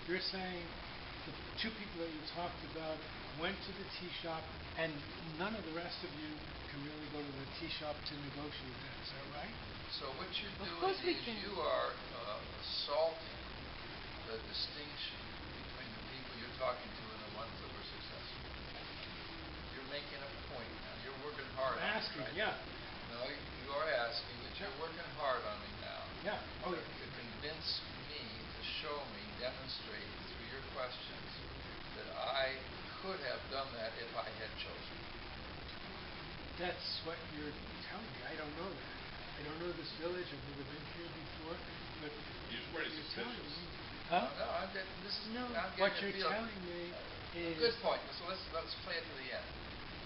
you're saying the two people that you talked about went to the tea shop, and none of the rest of you can really go to the tea shop to negotiate that. Is that right? So what you're Of doing course we is can. you are assaulting the distinction between the people you're talking to and the ones that were successful. You're making a point now. You're working hard on Asking, it, right? yeah. No, you are asking, but you're working hard on me now. Yeah. Oh, yeah. To convince me, to show me, demonstrate through your questions that I could have done that if I had chosen. That's what you're telling me. I don't know that. I don't know this village. I've never been here before. But You're what pretty you're telling suspicious. me, huh? No, I'm getting this. No. I'm What getting you're a feel. telling me is Good point. So let's play it to the end.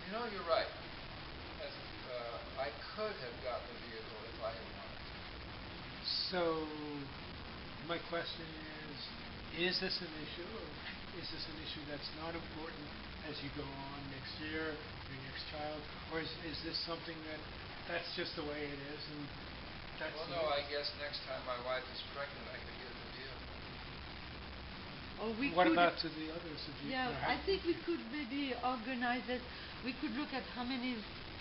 You know, you're right. I could have gotten the vehicle if I had wanted to. So. My question is this an issue, or is this an issue that's not important as you go on next year, your next child, or is this something that's just the way it is, and that's Well, the no, way I guess next time my wife is pregnant, I could get the vehicle. Or we What could, about to the others of you? yeah, I think we could maybe organize it. We could look at how many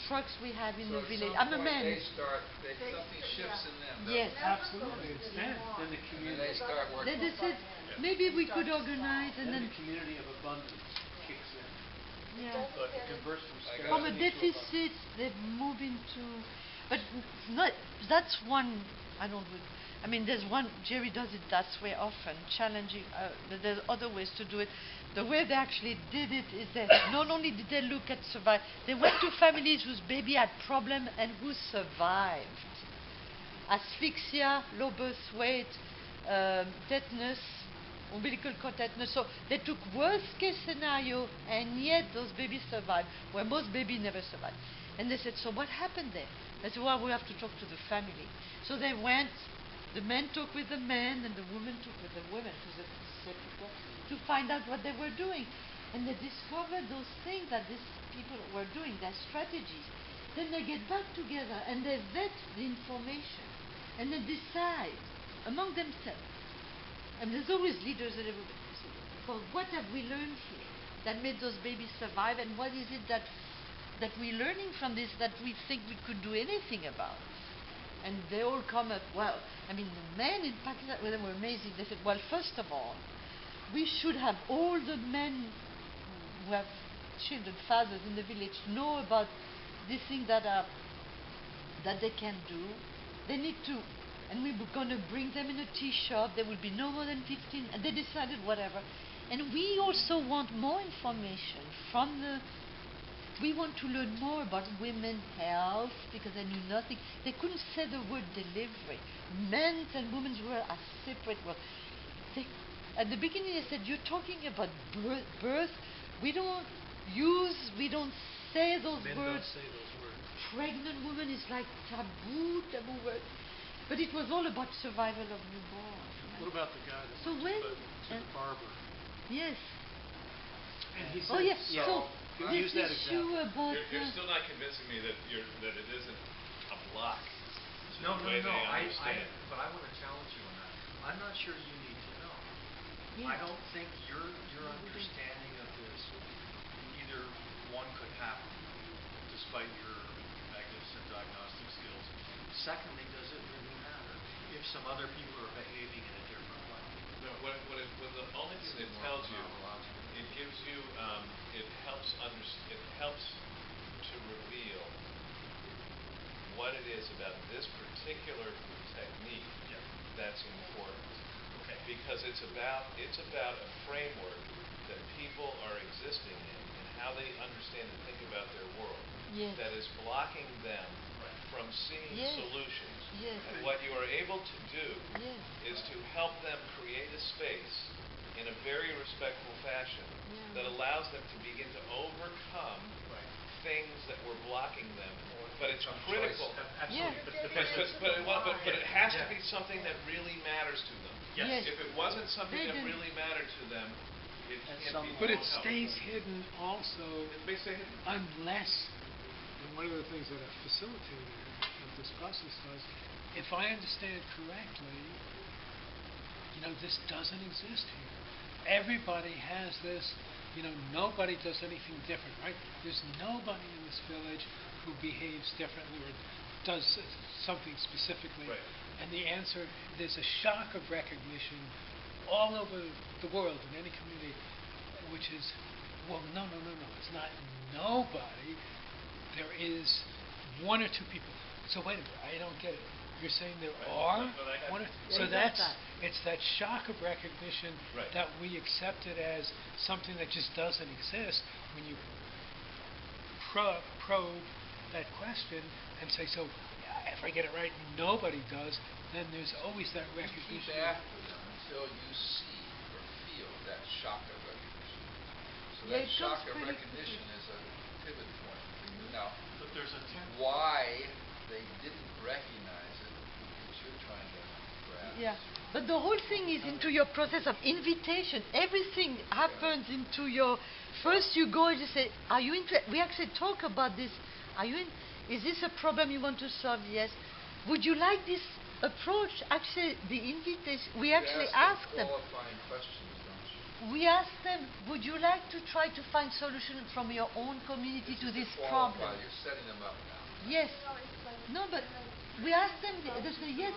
trucks we have in So the at village. some I'm a point man. something shifts in them. Yes. Absolutely, it's then the And then community. they start working. Then they said maybe we could organize and Then then the community of abundance kicks in. yeah. So it converts from I From a got scarcity to deficit, they move into, but not. That's one. I don't. I mean, there's one. Jerry does it that way often, challenging. But there's other ways to do it. The way they actually did it is that not only did they look at survive, they went to families whose baby had problem and who survived. Asphyxia, low birth weight, tetanus, umbilical cord tetanus. So they took worst case scenario, and yet those babies survived, where most babies never survive. And they said, so what happened there? They said, well, we have to talk to the family. So they went, the men talked with the men, and the women talked with the women, to find out what they were doing. And they discovered those things that these people were doing, their strategies. Then they get back together, and they vet the information, and they decide among themselves. And there's always leaders and everybody. Well, what have we learned here that made those babies survive, and what is it that we're learning from this that we think we could do anything about? And they all come up, well, I mean, the men in Pakistan, well, they were amazing. They said, well, first of all, we should have all the men who have children, fathers in the village, know about these things that they can do. They need to. And we were going to bring them in a tea shop. There would be no more than 15. And they decided whatever. And we also want more information from the... We want to learn more about women's health because they knew nothing. They couldn't say the word delivery. Men's and women's were a separate word. At the beginning they said, you're talking about birth. We don't say those Men words. don't say those words. Pregnant woman is like taboo word. But it was all about survival of newborn. What about the guy that So went when- to the barber? Yes. And he Oh said, yes. Yeah. So Can this use that issue example. about You're still not convincing me that it isn't a block to No, the way they I understand. but I want to challenge you on that. I'm not sure you need to know. yeah. I don't think your understanding of this, either one could happen, despite your magnificent diagnostic skills. Secondly, does it really matter if some other people are behaving in a different way? No, when the only thing it tells you, it gives you, it helps to reveal what it is about this particular technique that's important. Okay. Because it's about a framework that people are existing in and how they understand and think about their world Yes. that is blocking them Right. from seeing Yes. solutions. Yes. And what you are able to do Yes. is to help them create a space in a very respectful fashion Yeah. that allows them to begin to overcome Right. things that were blocking them. But it's Some critical. Absolutely. Yeah. But it has to be something that really matters to them. Yes. If it wasn't something They that didn't- really mattered to them, it At can't some be. point. but it helpful. stays hidden also It may stay hidden. unless, and one of the things that a facilitator of this process does, if I understand correctly, this doesn't exist here. everybody has this, nobody does anything different, right? There's nobody in this village who behaves differently or does something specifically. Right. And the answer, there's a shock of recognition all over the world in any community, which is, well, no, it's not nobody. There is one or two people. So wait a minute, I don't get it. You're saying there are But I have- one or Yeah, so you got that's that. it's that shock of recognition Right. that we accept it as something that just doesn't exist when you probe that question and say, so if I get it right, nobody does, then there's always that You recognition. keep after them until you see or feel that shock of recognition. So Yeah, that it shock comes of pretty recognition is a pivot point for you. Now, But there's a why they didn't recognize it is you're trying to grasp. Yeah, but the whole thing is into your process of invitation. Everything happens into your. First, you go and you say, "Are you interested?" We actually talk about this. Are you in? Is this a problem you want to solve? Yes. Would you like this approach? Actually, the invitation. We actually ask them. Qualifying questions, don't you? We ask them, "Would you like to try to find solution from your own community to is this to qualify. problem?" You're setting them up now. Yes. No, but we ask them. They say yes.